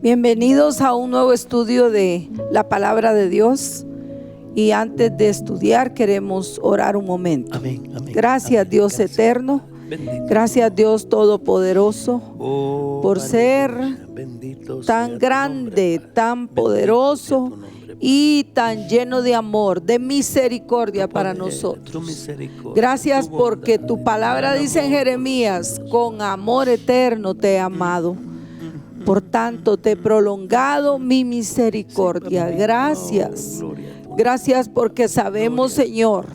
Bienvenidos a un nuevo estudio de la palabra de Dios. Y antes de estudiar queremos orar un momento. Amén, amén. Gracias, Amén. Dios Gracias. eterno. Bendito. Gracias, Dios todopoderoso, por ser bendito tan sea tu grande, nombre, tan Bendito poderoso sea tu nombre, y tan lleno de amor, de misericordia tu para poder, nosotros. tu misericordia, Gracias tu bondad, porque tu palabra el dice en amor Jeremías: por con amor eterno te he amado. Por tanto te he prolongado mi misericordia. Gracias. Gracias porque sabemos, Señor,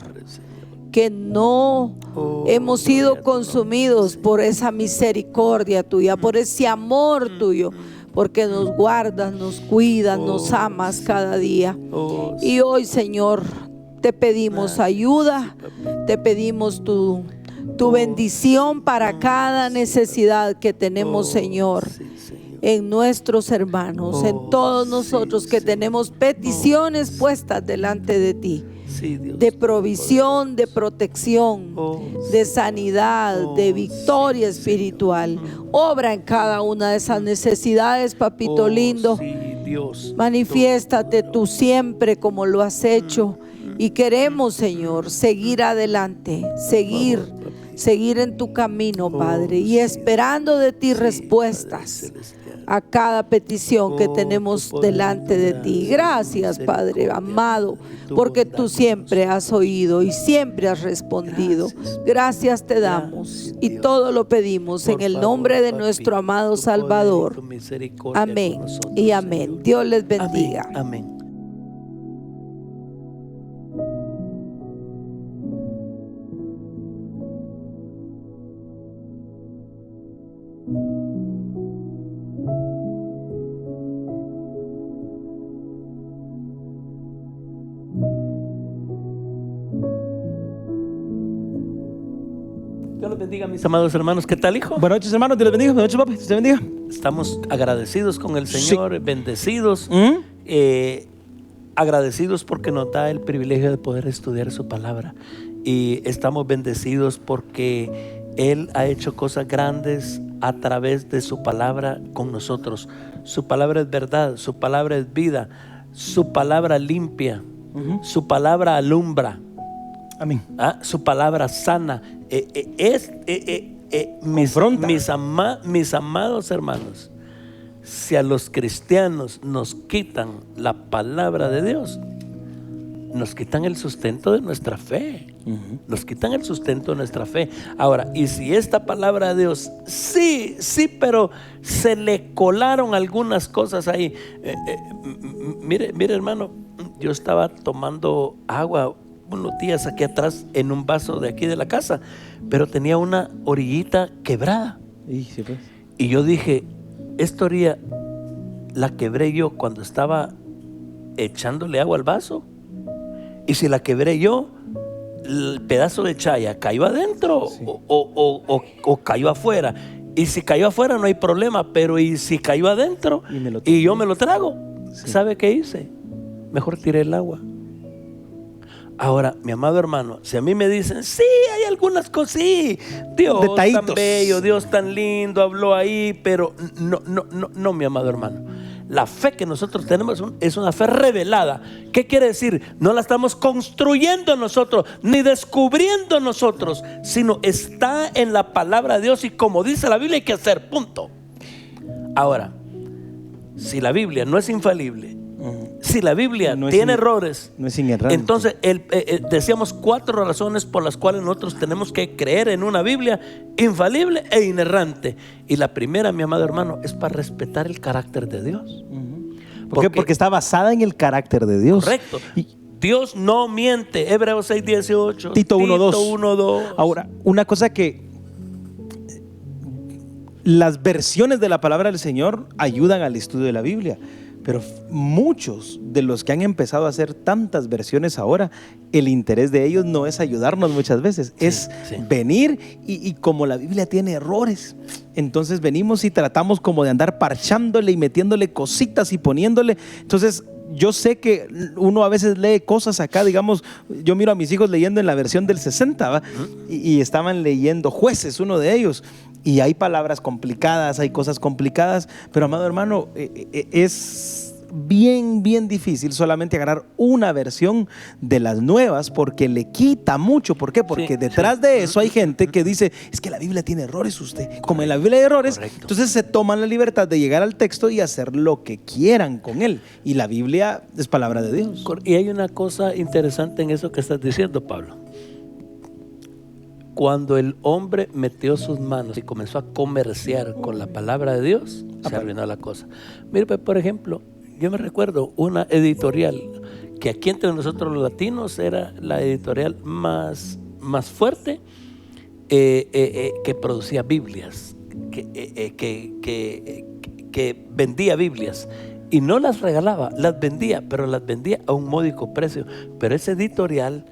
que no hemos sido consumidos por esa misericordia tuya, por ese amor tuyo, porque nos guardas, nos cuidas, nos amas cada día. Y hoy, Señor, te pedimos ayuda, te pedimos tu bendición para cada necesidad que tenemos, Señor, en nuestros hermanos, en todos nosotros que tenemos peticiones puestas delante de ti, de provisión, de protección, de sanidad, de victoria espiritual. Obra en cada una de esas necesidades, papito lindo. Manifiéstate tú siempre como lo has hecho, y queremos, Señor, seguir adelante, seguir en tu camino, Padre, y esperando de ti respuestas a cada petición que tenemos delante de ti. Gracias, Padre amado, porque tú siempre has oído y siempre has respondido. Gracias te damos y todo lo pedimos en el nombre de nuestro amado Salvador. Amén y amén. Dios les bendiga. Amén. Dios los bendiga, mis amados hermanos. ¿Qué tal, hijo? Buenas noches, hermanos. Dios les bendiga. Buenas noches, papi. Dios te bendiga. Estamos agradecidos con el Señor, bendecidos, ¿Mm? agradecidos porque nos da el privilegio de poder estudiar su palabra. Y estamos bendecidos porque Él ha hecho cosas grandes a través de su palabra con nosotros. Su palabra es verdad, su palabra es vida, su palabra limpia, su palabra alumbra. Amén. Su palabra sana. Mis amados hermanos, si a los cristianos nos quitan la palabra de Dios, nos quitan el sustento de nuestra fe. Nos quitan el sustento de nuestra fe. Ahora, y si esta palabra de Dios, sí, pero se le colaron algunas cosas ahí. Mire, hermano, yo estaba tomando agua unos días aquí atrás en un vaso de aquí de la casa, pero tenía una orillita quebrada. Sí, pues. Y yo dije, esta orilla la quebré yo cuando estaba echándole agua al vaso. Y si la quebré yo, el pedazo de chaya cayó adentro, sí, o cayó afuera. Y si cayó afuera no hay problema, pero y si cayó adentro y yo me lo trago, sí. ¿Sabe qué hice? Mejor tiré el agua. Ahora, mi amado hermano, si a mí me dicen, sí, hay algunas cosas, sí, Dios detallitos, tan bello, Dios tan lindo, habló ahí, pero no, mi amado hermano. La fe que nosotros tenemos es una fe revelada. ¿Qué quiere decir? No la estamos construyendo nosotros, ni descubriendo nosotros, sino está en la palabra de Dios, y como dice la Biblia hay que hacer, punto. Ahora, si la Biblia no es infalible, si la Biblia no tiene errores, no es inerrante. Entonces decíamos 4 razones por las cuales nosotros tenemos que creer en una Biblia infalible e inerrante. Y la primera, mi amado hermano, es para respetar el carácter de Dios. ¿Por qué? Porque está basada en el carácter de Dios. Correcto. Dios no miente. Hebreos 6:18, Tito 1:2. Ahora, una cosa que las versiones de la palabra del Señor ayudan al estudio de la Biblia. Pero muchos de los que han empezado a hacer tantas versiones ahora, el interés de ellos no es ayudarnos muchas veces, es venir y como la Biblia tiene errores, entonces venimos y tratamos como de andar parchándole y metiéndole cositas y poniéndole. Entonces yo sé que uno a veces lee cosas acá, digamos, yo miro a mis hijos leyendo en la versión del 60, ¿va? Y estaban leyendo Jueces, uno de ellos. Y hay palabras complicadas, hay cosas complicadas, pero amado hermano, es bien difícil solamente agarrar una versión de las nuevas porque le quita mucho. ¿Por qué? Porque detrás de eso hay gente que dice, es que la Biblia tiene errores usted. Como en la Biblia hay errores, entonces se toman la libertad de llegar al texto y hacer lo que quieran con él. Y la Biblia es palabra de Dios. Y hay una cosa interesante en eso que estás diciendo, Pablo. Cuando el hombre metió sus manos y comenzó a comerciar con la palabra de Dios, se arruinó la cosa. Mire, pues, por ejemplo, yo me recuerdo una editorial que aquí entre nosotros los latinos era la editorial más fuerte que producía Biblias, que vendía Biblias. Y no las regalaba, las vendía, pero las vendía a un módico precio. Pero ese editorial,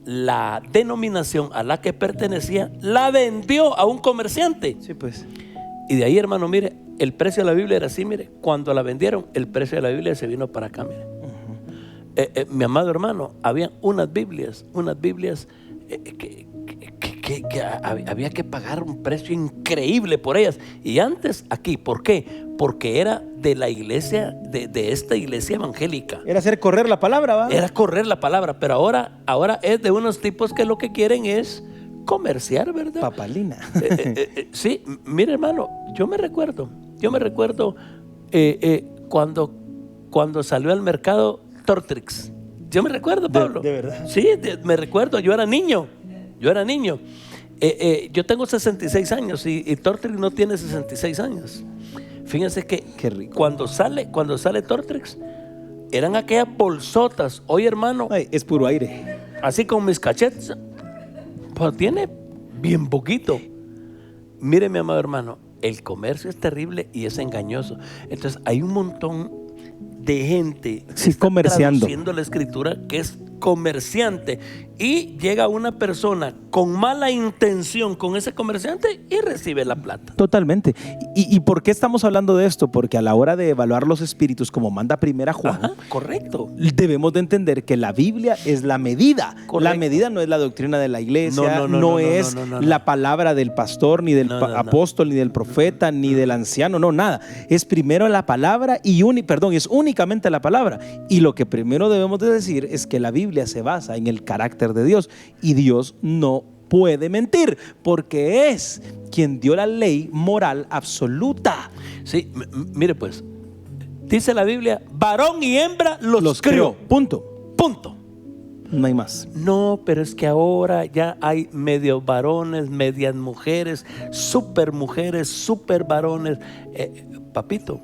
la denominación a la que pertenecía, la vendió a un comerciante. Sí, pues. Y de ahí, hermano, mire, el precio de la Biblia era así, mire. Cuando la vendieron, el precio de la Biblia se vino para acá, mire. Mi amado hermano, había unas Biblias que había que pagar un precio increíble por ellas. Y antes aquí, ¿por qué? Porque era de la iglesia, de esta iglesia evangélica. Era hacer correr la palabra, ¿va? Era correr la palabra, pero ahora es de unos tipos que lo que quieren es comerciar, ¿verdad? Papalina. Sí, mire, hermano, yo me recuerdo cuando salió al mercado Tortrix. Yo me recuerdo, Pablo. ¿De verdad? Sí, me recuerdo, yo era niño. Yo tengo 66 años y Tortrix no tiene 66 años. Fíjense que qué rico. Cuando sale Tortrix, eran aquellas bolsotas. Oye, hermano, Ay, es puro aire. así con mis cachetes, pues tiene bien poquito. Mire, mi amado hermano, el comercio es terrible y es engañoso. Entonces hay un montón de gente que está comerciando, traduciendo la escritura, que es comerciante, y llega una persona con mala intención con ese comerciante y recibe la plata. Totalmente. ¿Y por qué estamos hablando de esto? Porque a la hora de evaluar los espíritus, como manda primera Juan, Ajá, correcto, debemos de entender que la Biblia es la medida. Correcto. La medida no es la doctrina de la iglesia, no es la palabra del pastor, ni del apóstol, ni del profeta, ni del anciano, no, nada. Es primero la palabra es únicamente la palabra. Y lo que primero debemos de decir es que la Biblia se basa en el carácter de Dios, y Dios no puede mentir porque es quien dio la ley moral absoluta. Sí, mire pues, dice la Biblia, varón y hembra los creó. Punto. No hay más. No, pero es que ahora ya hay medios varones, medias mujeres, super varones. Papito,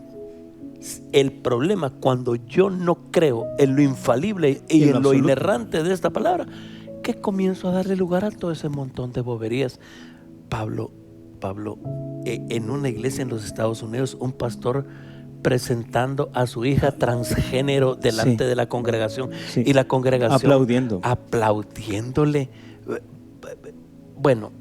el problema cuando yo no creo en lo infalible y en lo inerrante de esta palabra, que comienzo a darle lugar a todo ese montón de boberías. Pablo, en una iglesia en los Estados Unidos, un pastor presentando a su hija transgénero delante de la congregación, y la congregación aplaudiéndole. Bueno,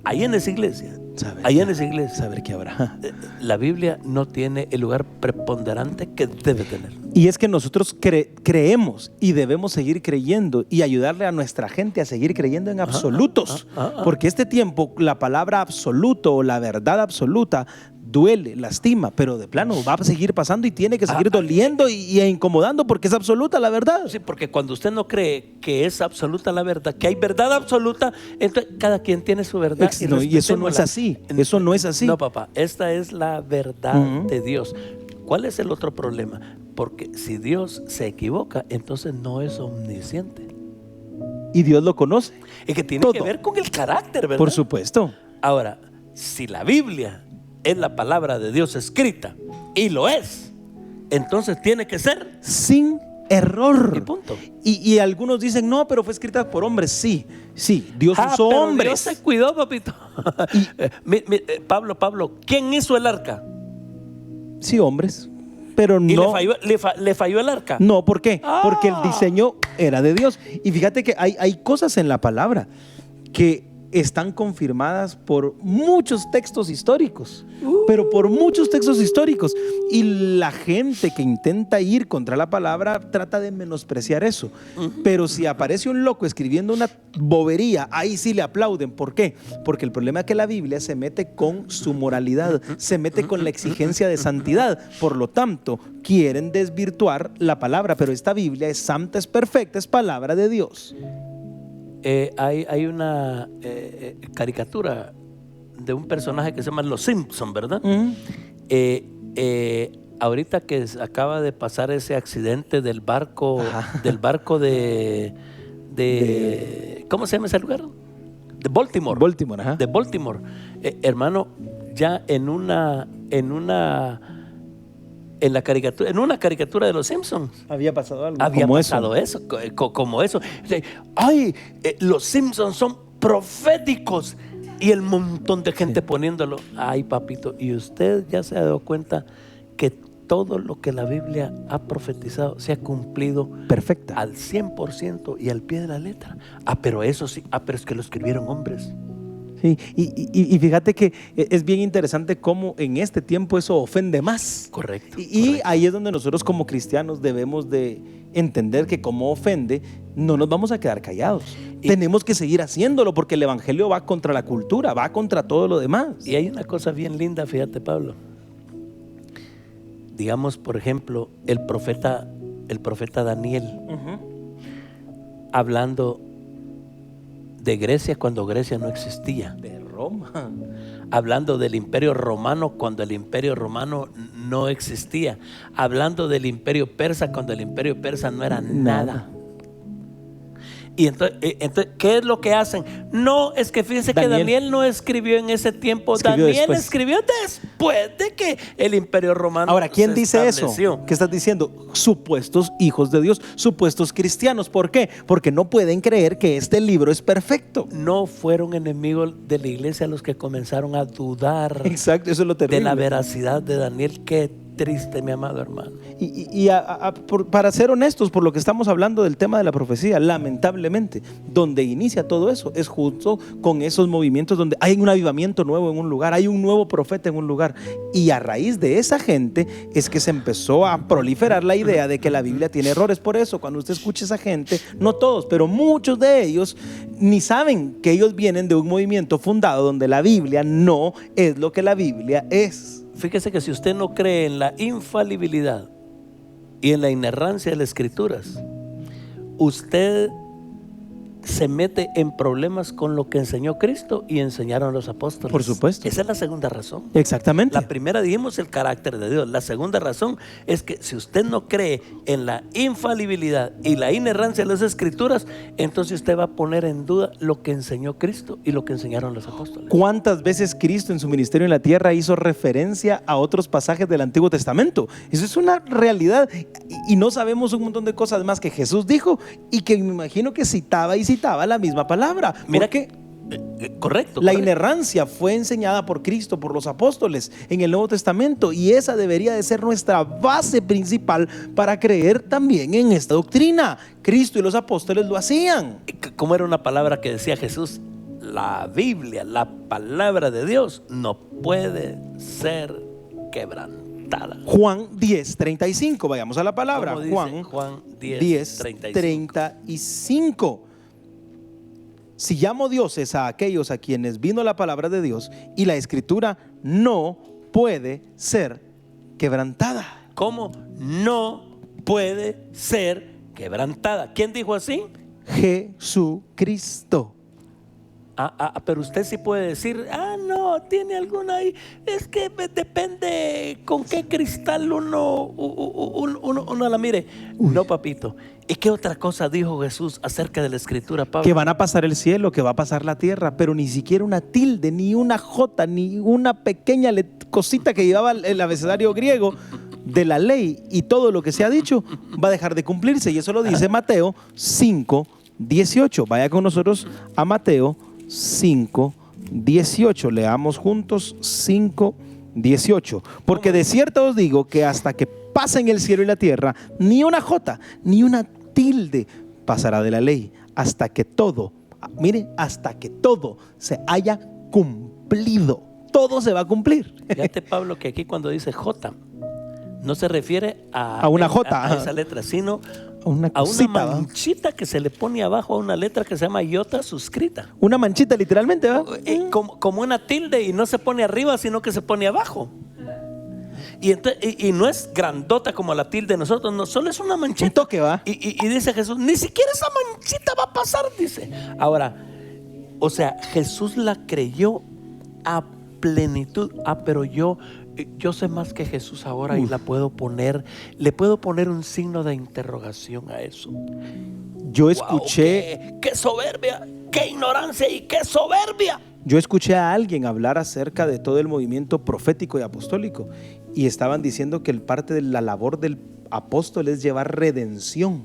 ahí en esa iglesia, saber qué habrá. La Biblia no tiene el lugar preponderante que debe tener. Y es que nosotros creemos y debemos seguir creyendo y ayudarle a nuestra gente a seguir creyendo en absolutos. Porque este tiempo, la palabra absoluto o la verdad absoluta duele, lastima, pero de plano va a seguir pasando y tiene que seguir doliendo y incomodando porque es absoluta la verdad. Sí, porque cuando usted no cree que es absoluta la verdad, que hay verdad absoluta, entonces cada quien tiene su verdad. Y eso no es así. Eso no es así. No, papá, esta es la verdad de Dios. ¿Cuál es el otro problema? Porque si Dios se equivoca, entonces no es omnisciente. Y Dios lo conoce. Es que tiene que ver con el carácter, ¿verdad? Por supuesto. Ahora, si la Biblia es la palabra de Dios escrita, y lo es, entonces tiene que ser sin error. Y punto. Y algunos dicen, no, pero fue escrita por hombres. Sí, Dios usó pero hombres. Dios se cuidó, papito. Pablo, ¿quién hizo el arca? Sí, hombres. Pero no. ¿Y le falló el arca? No, ¿por qué? Porque el diseño era de Dios. Y fíjate que hay cosas en la palabra que están confirmadas por muchos textos históricos, pero por muchos textos históricos. Y la gente que intenta ir contra la palabra trata de menospreciar eso. Pero si aparece un loco escribiendo una bobería, ahí sí le aplauden. ¿Por qué? Porque el problema es que la Biblia se mete con su moralidad, se mete con la exigencia de santidad. Por lo tanto, quieren desvirtuar la palabra, pero esta Biblia es santa, es perfecta, es palabra de Dios. Hay una caricatura de un personaje que se llama Los Simpson, ¿verdad? Ahorita que acaba de pasar ese accidente del barco, de ¿cómo se llama ese lugar? De Baltimore. De Baltimore. Hermano, ya en una caricatura de Los Simpsons Había pasado algo. había como pasado eso, como eso. Ay, los Simpsons son proféticos, y el montón de gente poniéndolo. Ay, papito, y usted ya se ha dado cuenta que todo lo que la Biblia ha profetizado se ha cumplido perfecta al 100% y al pie de la letra. Pero eso sí, pero es que lo escribieron hombres. Sí, y fíjate que es bien interesante cómo en este tiempo eso ofende más. Correcto. Y ahí es donde nosotros como cristianos debemos de entender que como ofende, no nos vamos a quedar callados. Tenemos que seguir haciéndolo porque el evangelio va contra la cultura, va contra todo lo demás. Y hay una cosa bien linda, fíjate, Pablo. Digamos, por ejemplo, el profeta Daniel, hablando de Grecia cuando Grecia no existía. De Roma. Hablando del imperio romano cuando el imperio romano no existía. Hablando del imperio persa cuando el imperio persa no era nada. Y entonces, ¿qué es lo que hacen? No, es que fíjense que Daniel no escribió en ese tiempo. Daniel escribió después de que el imperio romano. Ahora, ¿quién dice estableció. eso? ¿Qué estás diciendo? Supuestos hijos de Dios, supuestos cristianos. ¿Por qué? Porque no pueden creer que este libro es perfecto. No fueron enemigos de la iglesia los que comenzaron a dudar. Exacto, eso es lo terrible. De la veracidad de Daniel. Qué triste, mi amado hermano. Para ser honestos, por lo que estamos hablando del tema de la profecía, lamentablemente, donde inicia todo eso es justo con esos movimientos donde hay un avivamiento nuevo en un lugar, hay un nuevo profeta en un lugar, y a raíz de esa gente es que se empezó a proliferar la idea de que la Biblia tiene errores. Por eso, cuando usted escucha a esa gente, no todos, pero muchos de ellos ni saben que ellos vienen de un movimiento fundado donde la Biblia no es lo que la Biblia es. Fíjese que si usted no cree en la infalibilidad y en la inerrancia de las escrituras, usted se mete en problemas con lo que enseñó Cristo y enseñaron los apóstoles. Por supuesto. Esa es la segunda razón. Exactamente. La primera dijimos el carácter de Dios. La segunda razón es que si usted no cree en la infalibilidad y la inerrancia de las escrituras, entonces usted va a poner en duda lo que enseñó Cristo y lo que enseñaron los apóstoles. ¿Cuántas veces Cristo en su ministerio en la tierra hizo referencia a otros pasajes del Antiguo Testamento? Eso es una realidad, y no sabemos un montón de cosas más que Jesús dijo y que me imagino que citaba la misma palabra. Mira que correcto. La inerrancia fue enseñada por Cristo, por los apóstoles en el Nuevo Testamento, y esa debería de ser nuestra base principal para creer también en esta doctrina. Cristo y los apóstoles lo hacían. ¿Cómo era una palabra que decía Jesús? La Biblia, la palabra de Dios, no puede ser quebrantada. Juan 10:35, vayamos a la palabra. Juan 10:35. Si llamo dioses a aquellos a quienes vino la palabra de Dios, y la escritura no puede ser quebrantada. ¿Cómo no puede ser quebrantada? ¿Quién dijo así? Jesucristo. Pero usted sí puede decir, no, tiene alguna ahí. Es que depende con qué cristal uno la mire. No, papito. ¿Y qué otra cosa dijo Jesús acerca de la escritura, Pablo? Que van a pasar el cielo, que va a pasar la tierra, pero ni siquiera una tilde, ni una jota, ni una pequeña cosita que llevaba el abecedario griego de la ley, y todo lo que se ha dicho va a dejar de cumplirse. Y eso lo dice Mateo 5:18. Vaya con nosotros a Mateo 5:18. Leamos juntos 5:18. Porque de cierto os digo que hasta que pasen el cielo y la tierra, ni una jota, ni una tilde pasará de la ley, hasta que todo Mire, hasta que todo se haya cumplido. Todo se va a cumplir. Fíjate, Pablo, que aquí cuando dice J, no se refiere A una J, a esa letra, sino Una a una cosita, ¿va? manchita que se le pone abajo a una letra que se llama iota suscrita. Una manchita literalmente, ¿va? Como una tilde, y no se pone arriba, sino que se pone abajo. Y no es grandota como la tilde de nosotros, no, solo es una manchita. Un toque, ¿va? Y dice Jesús, ni siquiera esa manchita va a pasar, dice. Ahora, o sea, Jesús la creyó a plenitud. Pero yo sé más que Jesús ahora, y le puedo poner un signo de interrogación a eso. Yo escuché, Wow, qué soberbia, qué ignorancia y qué soberbia. yo escuché a alguien hablar acerca de todo el movimiento profético y apostólico, y estaban diciendo que parte de la labor del apóstol es llevar redención.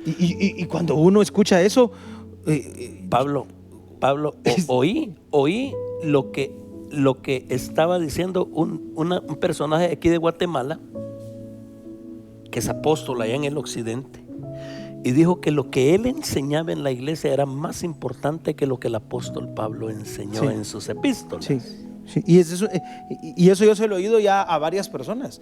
Y cuando uno escucha eso, Pablo, oí lo que estaba diciendo un personaje aquí de Guatemala, que es apóstol allá en el occidente, y dijo que lo que él enseñaba en la iglesia era más importante que lo que el apóstol Pablo enseñó Sí. en sus epístolas. sí, sí. Y eso yo se lo he oído ya a varias personas.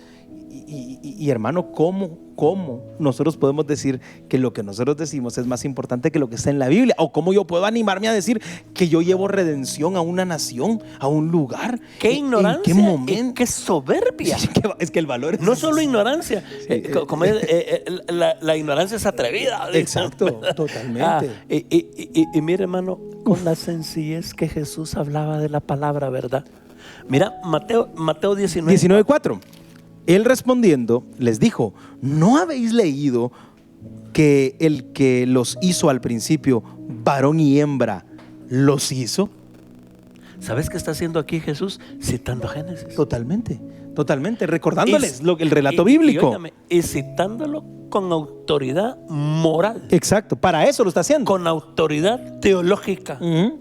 Y hermano, ¿cómo nosotros podemos decir que lo que nosotros decimos es más importante que lo que está en la Biblia? ¿O cómo yo puedo animarme a decir que yo llevo redención a una nación, a un lugar? Qué ¿En ignorancia, qué momento? y qué soberbia. Es que el valor es... No solo ignorancia, Sí, como la ignorancia es atrevida. Exacto, totalmente. Y mire, hermano, con la sencillez que Jesús hablaba de la palabra, ¿verdad? Mira, Mateo 19. 19:4. Él respondiendo les dijo: ¿no habéis leído que el que los hizo al principio, varón y hembra, los hizo? ¿Sabes qué está haciendo aquí Jesús? Citando Génesis. Totalmente, recordándoles el relato bíblico. óigame, y citándolo con autoridad moral, Exacto, para eso lo está haciendo. con autoridad teológica, Ujú.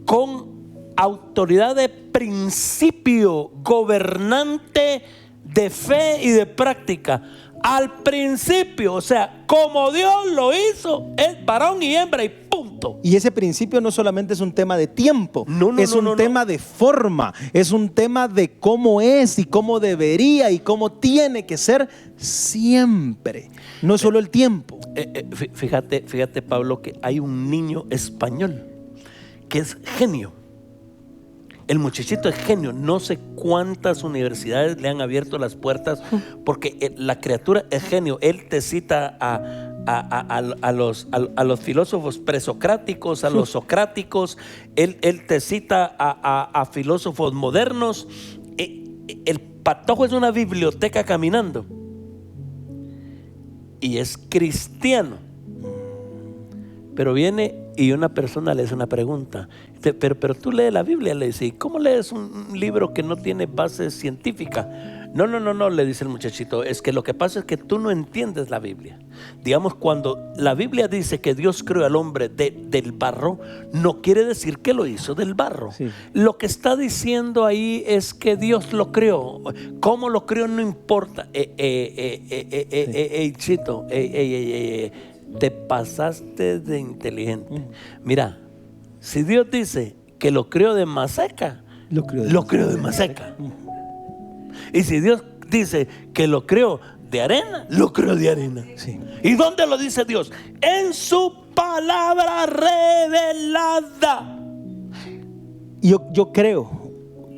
con autoridad de principio gobernante de fe y de práctica. Al principio, o sea, como Dios lo hizo, es varón y hembra y punto. Y ese principio no solamente es un tema de tiempo, es un No. tema de forma, es un tema de cómo es y cómo debería y cómo tiene que ser siempre. No es solo el tiempo. Fíjate, Pablo, que hay un niño español que es genio. El muchachito es genio. No sé cuántas universidades le han abierto las puertas, porque la criatura es genio. Él te cita a los filósofos presocráticos, a los socráticos. Él te cita a filósofos modernos. El patojo es una biblioteca caminando, y es cristiano. Pero viene y una persona le hace una pregunta: pero tú lees la Biblia. Le dice: ¿cómo lees un libro que no tiene base científica? No, le dice el muchachito, es que lo que pasa es que tú no entiendes la Biblia. Digamos, cuando la Biblia dice que Dios creó al hombre del barro, no quiere decir que lo hizo del barro. Sí. Lo que está diciendo ahí es que Dios lo creó. ¿Cómo lo creó? No importa. Chito, te pasaste de inteligente. Mira, si Dios dice que lo creó de maseca, lo creó de maseca. Y si Dios dice que lo creó de arena, lo creó de arena. Sí. ¿Y dónde lo dice Dios? En su palabra revelada. Yo creo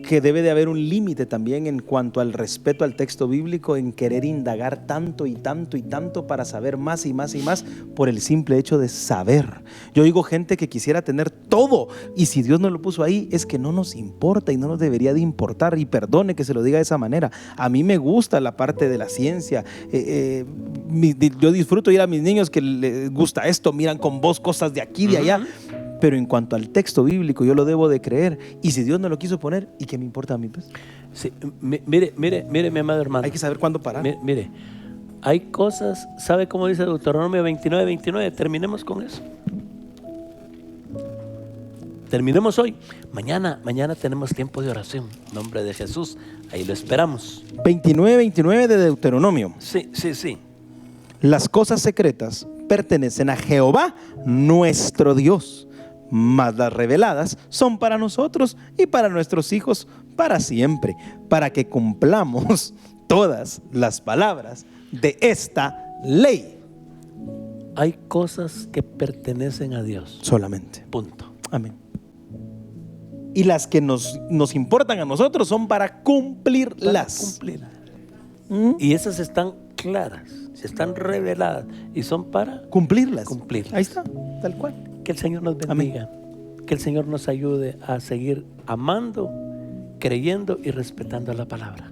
que debe de haber un límite también en cuanto al respeto al texto bíblico, en querer indagar tanto y tanto y tanto para saber más y más y más por el simple hecho de saber. Yo digo gente que quisiera tener todo, y si Dios no lo puso ahí es que no nos importa y no nos debería de importar, y perdone que se lo diga de esa manera. A mí me gusta la parte de la ciencia. Yo disfruto ir a mis niños que les gusta esto, miran con vos cosas de aquí y de allá. Pero en cuanto al texto bíblico, yo lo debo de creer. Y si Dios no lo quiso poner, ¿y qué me importa a mí? Pues? Sí, mire, mi amado hermano. Hay que saber cuándo parar. Mire, hay cosas, ¿sabe cómo dice Deuteronomio 29:29? Terminemos con eso. Terminemos hoy. Mañana tenemos tiempo de oración. En nombre de Jesús, ahí lo esperamos. 29:29 de Deuteronomio. Sí. Las cosas secretas pertenecen a Jehová, nuestro Dios. Mas las reveladas son para nosotros y para nuestros hijos para siempre, para que cumplamos todas las palabras de esta ley. Hay cosas que pertenecen a Dios. Solamente. Punto. Amén. Y las que nos importan a nosotros son para cumplirlas. Para cumplir. Y esas están claras, están reveladas y son para Cumplirlas. cumplirlas. Ahí está, tal cual. Que el Señor nos bendiga. Que el Señor nos ayude a seguir amando, creyendo y respetando la palabra.